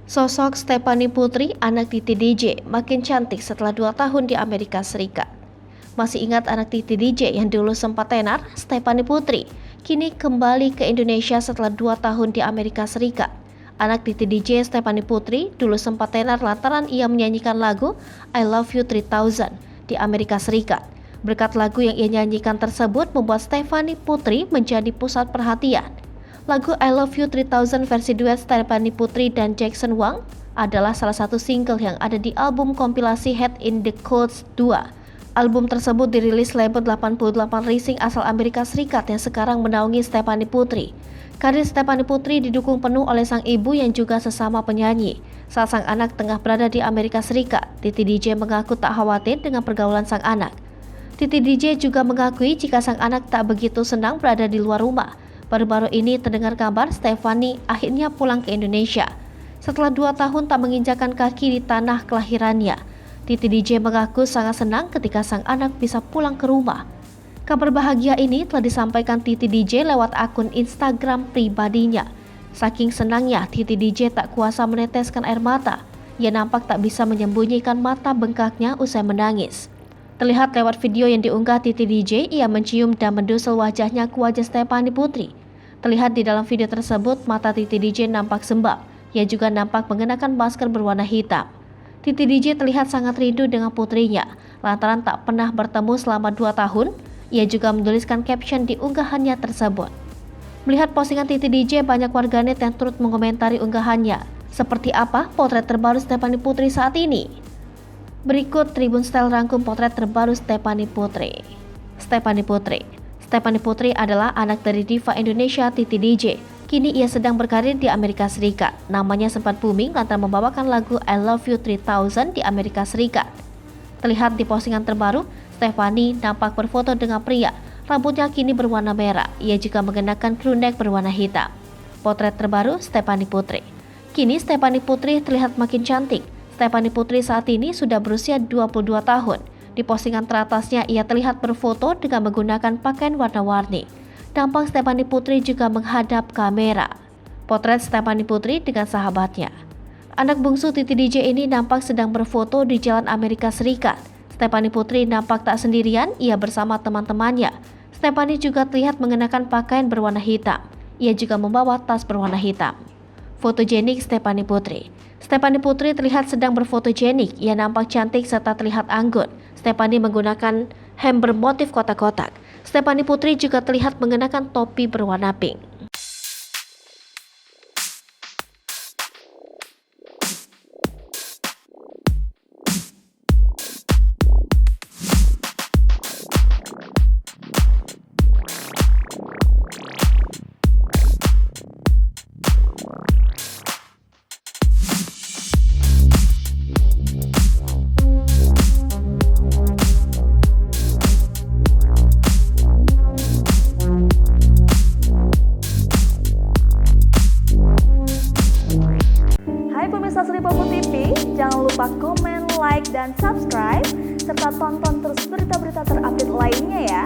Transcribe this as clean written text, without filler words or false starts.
Sosok Stephanie Putri, anak Titi DJ, makin cantik setelah 2 tahun di Amerika Serikat. Masih ingat anak Titi DJ yang dulu sempat tenar, Stephanie Putri, kini kembali ke Indonesia setelah 2 tahun di Amerika Serikat. Anak Titi DJ Stephanie Putri dulu sempat tenar lantaran ia menyanyikan lagu I Love You 3000 di Amerika Serikat. Berkat lagu yang ia nyanyikan tersebut membuat Stephanie Putri menjadi pusat perhatian. Lagu I Love You 3000 versi duet Stephanie Putri dan Jackson Wang adalah salah satu single yang ada di album kompilasi Head in the Clouds 2. Album tersebut dirilis label 88 Rising asal Amerika Serikat yang sekarang menaungi Stephanie Putri. Karir Stephanie Putri didukung penuh oleh sang ibu yang juga sesama penyanyi. Saat sang anak tengah berada di Amerika Serikat, Titi DJ mengaku tak khawatir dengan pergaulan sang anak. Titi DJ juga mengakui jika sang anak tak begitu senang berada di luar rumah. Baru-baru ini terdengar kabar Stephanie akhirnya pulang ke Indonesia. Setelah 2 tahun tak menginjakan kaki di tanah kelahirannya, Titi DJ mengaku sangat senang ketika sang anak bisa pulang ke rumah. Kabar bahagia ini telah disampaikan Titi DJ lewat akun Instagram pribadinya. Saking senangnya, Titi DJ tak kuasa meneteskan air mata. Ia nampak tak bisa menyembunyikan mata bengkaknya usai menangis. Terlihat lewat video yang diunggah Titi DJ, ia mencium dan mendusel wajahnya ke wajah Stephanie Putri. Terlihat di dalam video tersebut, mata Titi DJ nampak sembab. Ia juga nampak mengenakan masker berwarna hitam. Titi DJ terlihat sangat rindu dengan putrinya, lantaran tak pernah bertemu selama 2 tahun. Ia juga menuliskan caption di unggahannya tersebut. Melihat postingan Titi DJ, banyak warganet yang turut mengomentari unggahannya. Seperti apa potret terbaru Stephanie Putri saat ini? Berikut Tribun Style rangkum potret terbaru Stephanie Putri. Stephanie Putri adalah anak dari diva Indonesia Titi DJ. Kini ia sedang berkarir di Amerika Serikat. Namanya sempat booming lantaran membawakan lagu I Love You 3000 di Amerika Serikat. Terlihat di postingan terbaru, Stephanie nampak berfoto dengan pria. Rambutnya kini berwarna merah. Ia juga mengenakan crew neck berwarna hitam. Potret terbaru Stephanie Putri. Kini Stephanie Putri terlihat makin cantik. Stephanie Putri saat ini sudah berusia 22 tahun. Di postingan teratasnya ia terlihat berfoto dengan menggunakan pakaian warna-warni. Tampak Stephanie Putri juga menghadap kamera. Potret Stephanie Putri dengan sahabatnya. Anak bungsu Titi DJ ini nampak sedang berfoto di Jalan Amerika Serikat. Stephanie Putri nampak tak sendirian, ia bersama teman-temannya. Stephanie juga terlihat mengenakan pakaian berwarna hitam. Ia juga membawa tas berwarna hitam. Fotogenik Stephanie Putri. Stephanie Putri terlihat sedang berfotogenik. Ia nampak cantik serta terlihat anggun. Stephanie menggunakan hem bermotif kotak-kotak. Stephanie Putri juga terlihat mengenakan topi berwarna pink. TV, jangan lupa komen, like, dan subscribe, serta tonton terus berita-berita terupdate lainnya ya.